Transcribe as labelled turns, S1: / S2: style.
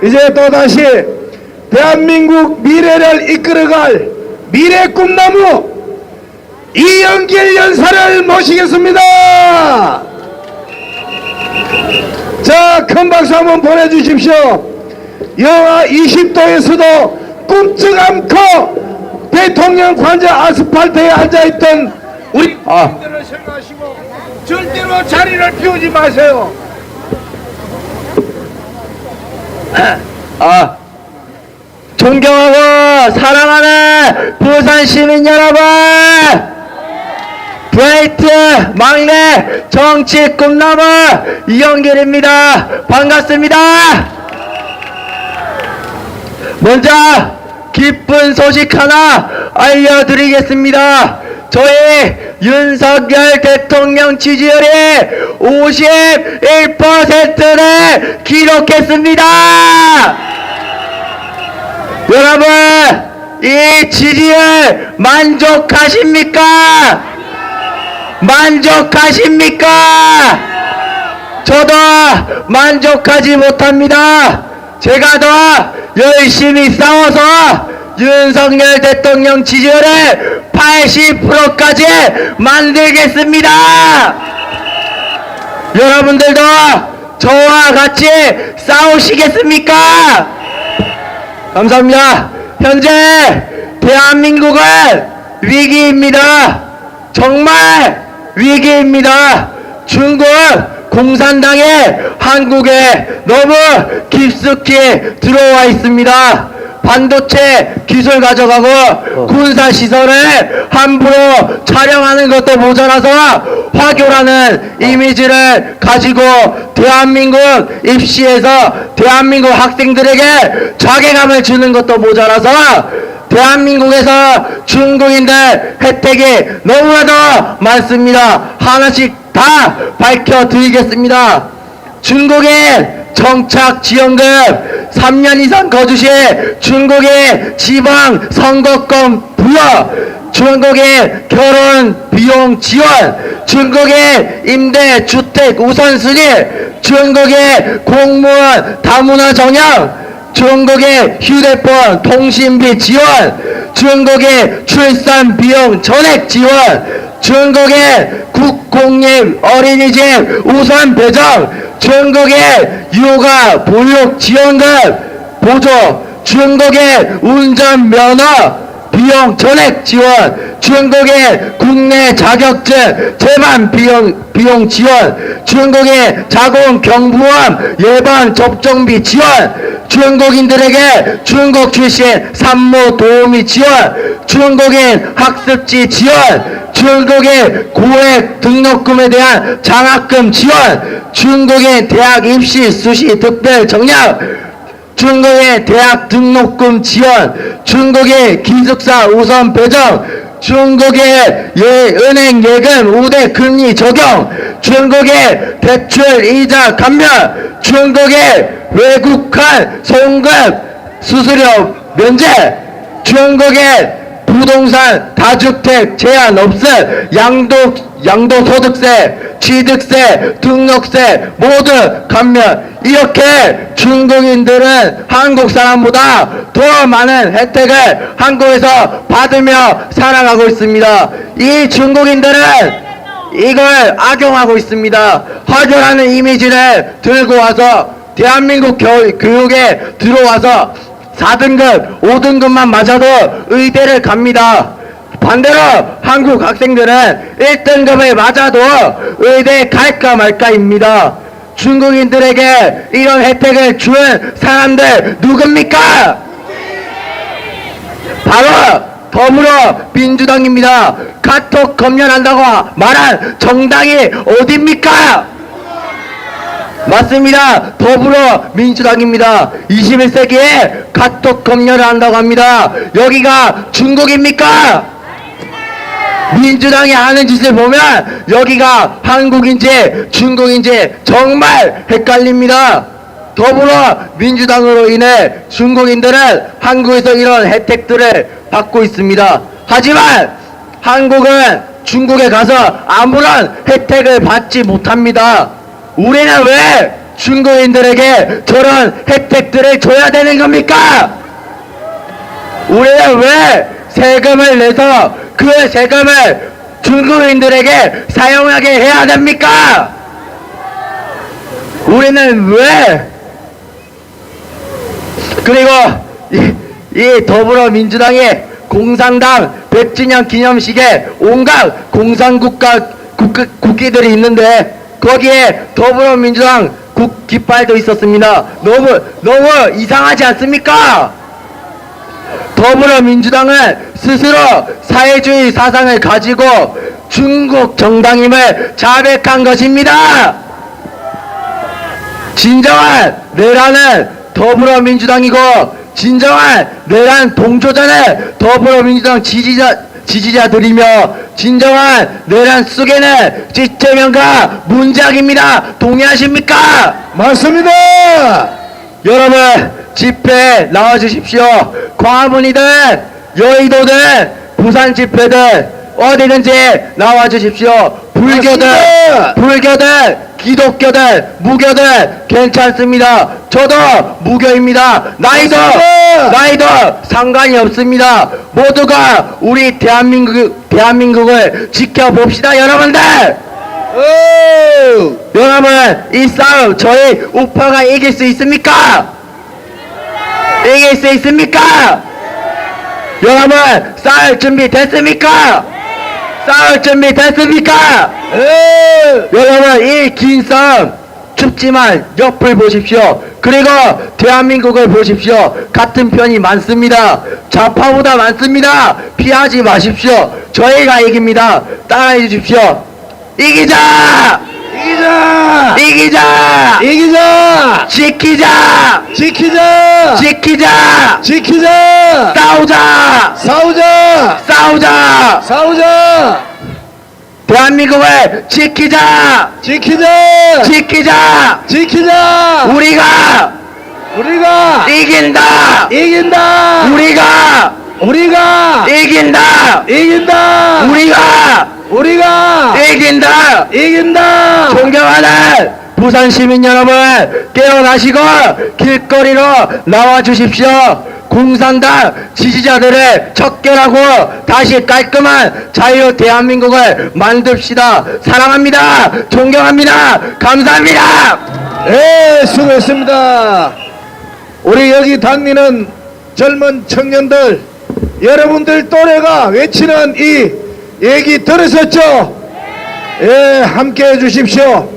S1: 이제 또다시 대한민국 미래를 이끌어갈 미래 꿈나무 이영길 연사를 모시겠습니다. 자, 큰 박수 한번 보내주십시오. 영하 20도에서도 꿈쩍 않고 대통령 관저 아스팔트에 앉아있던 우리 국민들을 생각하시고 절대로 자리를 비우지 마세요.
S2: 존경하고 사랑하는 부산 시민 여러분, 브레이트 막내 정치 꿈나무 이영길입니다. 반갑습니다. 먼저 기쁜 소식 하나 알려드리겠습니다. 저희 윤석열 대통령 지지율이 51%를 기록했습니다. 여러분, 이 지지율 만족하십니까? 만족하십니까? 저도 만족하지 못합니다. 제가 더 열심히 싸워서 윤석열 대통령 지지율을 80%까지 만들겠습니다. 여러분들도 저와 같이 싸우시겠습니까? 감사합니다. 현재 대한민국은 위기입니다. 정말 위기입니다. 중국 공산당이 한국에 너무 깊숙이 들어와 있습니다. 반도체 기술 가져가고 군사시설을 함부로 촬영하는 것도 모자라서 화교라는 이미지를 가지고 대한민국 입시에서 대한민국 학생들에게 자괴감을 주는 것도 모자라서 대한민국에서 중국인들 혜택이 너무나도 많습니다. 하나씩 다 밝혀드리겠습니다. 중국인 정착지원금 3년 이상 거주시 중국의 지방 선거권 부여, 중국의 결혼 비용 지원, 중국의 임대주택 우선순위, 중국의 공무원 다문화 정형, 중국의 휴대폰 통신비 지원, 중국의 출산 비용 전액 지원, 중국의 국공립 어린이집 우선 배정, 중국의 육아 보육 지원금 보조, 중국의 운전면허 비용 전액 지원, 중국의 국내 자격증 재반 비용 지원, 중국의 자궁경부암 예방 접종비 지원, 중국인들에게 중국 출신 산모 도우미 지원, 중국인 학습지 지원, 중국의 고액 등록금에 대한 장학금 지원, 중국의 대학 입시 수시 특별 정량, 중국의 대학 등록금 지원, 중국의 기숙사 우선 배정, 중국의 은행 예금 우대 금리 적용, 중국의 대출 이자 감면, 중국의 외국한 송금 수수료 면제, 중국의 부동산 다주택 제한 없음, 양도소득세, 취득세, 등록세 모두 감면. 이렇게 중국인들은 한국 사람보다 더 많은 혜택을 한국에서 받으며 살아가고 있습니다. 이 중국인들은 이걸 악용하고 있습니다. 화교라는 이미지를 들고 와서 대한민국 교육에 들어와서 4등급, 5등급만 맞아도 의대를 갑니다. 반대로 한국 학생들은 1등급을 맞아도 의대 갈까 말까입니다. 중국인들에게 이런 혜택을 준 사람들 누굽니까? 바로 더불어민주당입니다. 카톡 검열한다고 말한 정당이 어딥니까? 맞습니다. 더불어민주당입니다. 21세기에 카톡 검열을 한다고 합니다. 여기가 중국입니까? 민주당이 하는 짓을 보면 여기가 한국인지 중국인지 정말 헷갈립니다. 더불어민주당으로 인해 중국인들은 한국에서 이런 혜택들을 받고 있습니다. 하지만 한국은 중국에 가서 아무런 혜택을 받지 못합니다. 우리는 왜 중국인들에게 저런 혜택들을 줘야 되는 겁니까? 우리는 왜 세금을 내서 그 세금을 중국인들에게 사용하게 해야 됩니까? 우리는 왜 그리고 이 더불어민주당이 공산당 100주년 기념식에 온갖 국기들이 있는데 거기에 더불어민주당 깃발도 있었습니다. 너무 이상하지 않습니까? 더불어민주당은 스스로 사회주의 사상을 가지고 중국 정당임을 자백한 것입니다. 진정한 내란은 더불어민주당이고 진정한 내란 동조자는 더불어민주당 지지자들이며 진정한 내란 속에는 이재명과 문재인입니다. 동의하십니까?
S1: 맞습니다.
S2: 여러분 집회에 나와주십시오. 광화문이든 여의도든 부산 집회든 어디든지 나와주십시오. 불교든 기독교든 무교든 괜찮습니다. 저도 무교입니다. 나이도 상관이 없습니다. 모두가 우리 대한민국을 지켜봅시다. 여러분들 여러분 이 싸움 저희 우파가 이길 수 있습니까? 이길 수 있습니까? 여러분 싸울 준비 됐습니까? 싸울 준비 됐습니까? 여러분 이 긴 싸움 춥지만 옆을 보십시오. 그리고 대한민국을 보십시오. 같은 편이 많습니다. 좌파보다 많습니다. 피하지 마십시오. 저희가 이깁니다. 따라해 주십시오. 이기자!
S1: 이기자!
S2: 이기자!
S1: 이기자!
S2: 지키자!
S1: 지키자!
S2: 지키자!
S1: 지키자!
S2: 싸우자!
S1: 싸우자!
S2: 싸우자!
S1: 싸우자!
S2: 대한민국을 지키자!
S1: 지키자!
S2: 지키자!
S1: 지키자!
S2: 우리가 이긴다!
S1: 이긴다!
S2: 우리가
S1: 이긴다!
S2: 이긴다! 우리가
S1: 이긴다! 이긴다!
S2: 존경하는 부산 시민 여러분 깨어나시고 길거리로 나와 주십시오. 공산당 지지자들을 척결하고 다시 깔끔한 자유 대한민국을 만듭시다. 사랑합니다. 존경합니다. 감사합니다.
S1: 네, 수고했습니다. 우리 여기 다니는 젊은 청년들, 여러분들 또래가 외치는 이 얘기 들으셨죠? 예, 함께 해주십시오.